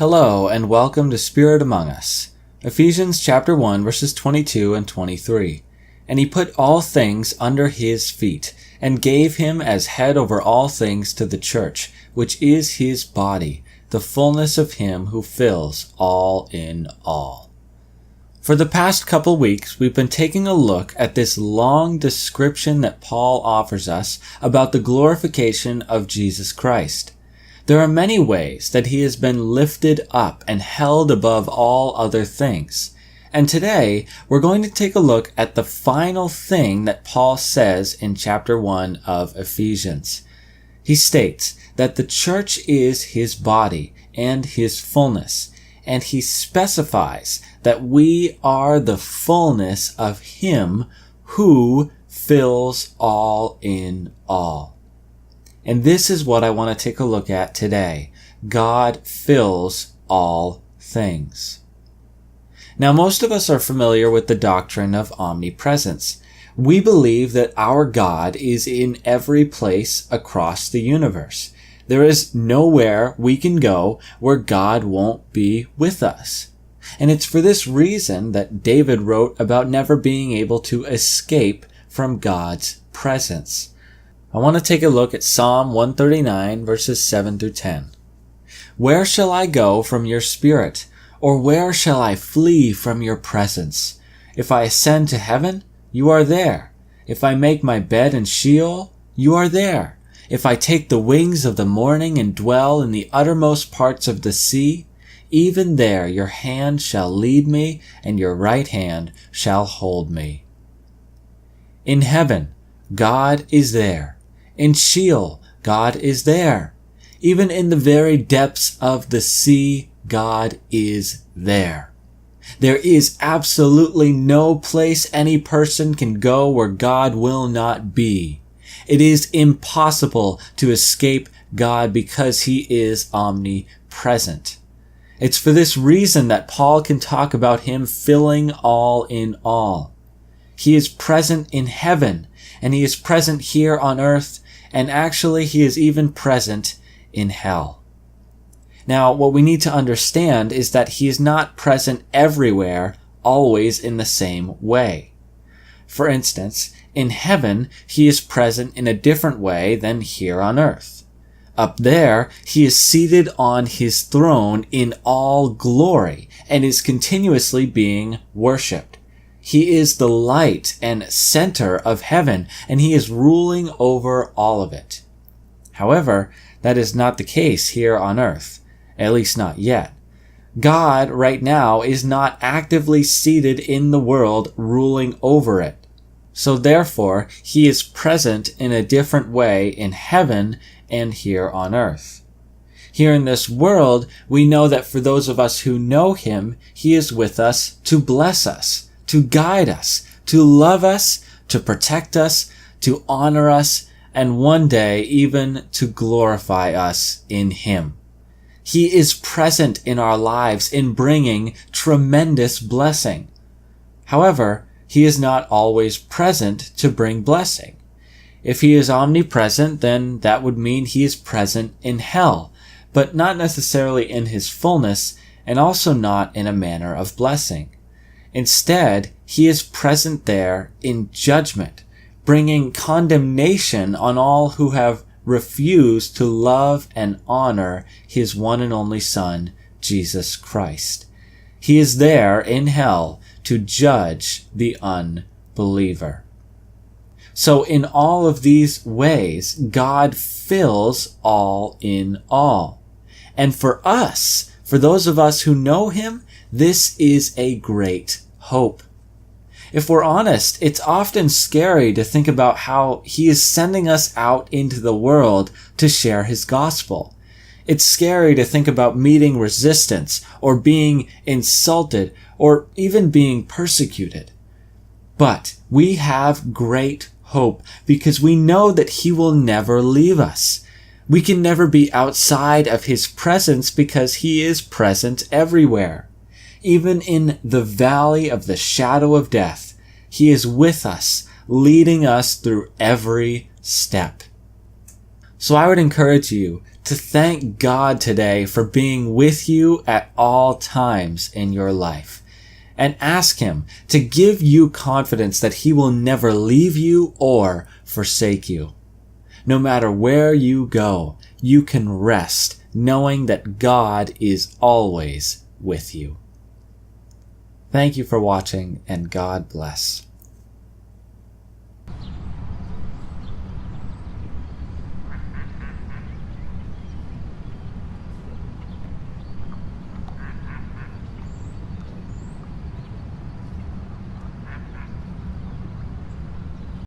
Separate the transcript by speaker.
Speaker 1: Hello, and welcome to Spirit Among Us. Ephesians chapter 1, verses 22 and 23. And he put all things under his feet, and gave him as head over all things to the church, which is his body, the fullness of him who fills all in all. For the past couple weeks, we've been taking a look at this long description that Paul offers us about the glorification of Jesus Christ. There are many ways that he has been lifted up and held above all other things. And today, we're going to take a look at the final thing that Paul says in chapter 1 of Ephesians. He states that the church is his body and his fullness, and he specifies that we are the fullness of him who fills all in all. And this is what I want to take a look at today. God fills all things. Now, most of us are familiar with the doctrine of omnipresence. We believe that our God is in every place across the universe. There is nowhere we can go where God won't be with us. And it's for this reason that David wrote about never being able to escape from God's presence. I want to take a look at Psalm 139, verses 7 through 10. Where shall I go from your spirit? Or where shall I flee from your presence? If I ascend to heaven, you are there. If I make my bed in Sheol, you are there. If I take the wings of the morning and dwell in the uttermost parts of the sea, even there your hand shall lead me, and your right hand shall hold me. In heaven, God is there. In Sheol, God is there. Even in the very depths of the sea, God is there. There is absolutely no place any person can go where God will not be. It is impossible to escape God because he is omnipresent. It's for this reason that Paul can talk about him filling all in all. He is present in heaven, and he is present here on earth, and actually he is even present in hell. Now, what we need to understand is that he is not present everywhere, always in the same way. For instance, in heaven, he is present in a different way than here on earth. Up there, he is seated on his throne in all glory and is continuously being worshipped. He is the light and center of heaven, and he is ruling over all of it. However, that is not the case here on earth, at least not yet. God right now is not actively seated in the world ruling over it. So therefore, he is present in a different way in heaven and here on earth. Here in this world, we know that for those of us who know him, he is with us to bless us, to guide us, to love us, to protect us, to honor us, and one day even to glorify us in him. He is present in our lives in bringing tremendous blessing. However, he is not always present to bring blessing. If he is omnipresent, then that would mean he is present in hell, but not necessarily in his fullness, and also not in a manner of blessing. Instead, he is present there in judgment, bringing condemnation on all who have refused to love and honor his one and only Son, Jesus Christ. He is there in hell to judge the unbeliever. So in all of these ways, God fills all in all. And for us, for those of us who know him, this is a great hope. If we're honest, it's often scary to think about how he is sending us out into the world to share his gospel. It's scary to think about meeting resistance or being insulted or even being persecuted. But we have great hope because we know that he will never leave us. We can never be outside of his presence because he is present everywhere. Even in the valley of the shadow of death, he is with us, leading us through every step. So I would encourage you to thank God today for being with you at all times in your life. And ask Him to give you confidence that He will never leave you or forsake you. No matter where you go, you can rest knowing that God is always with you. Thank you for watching, and God bless.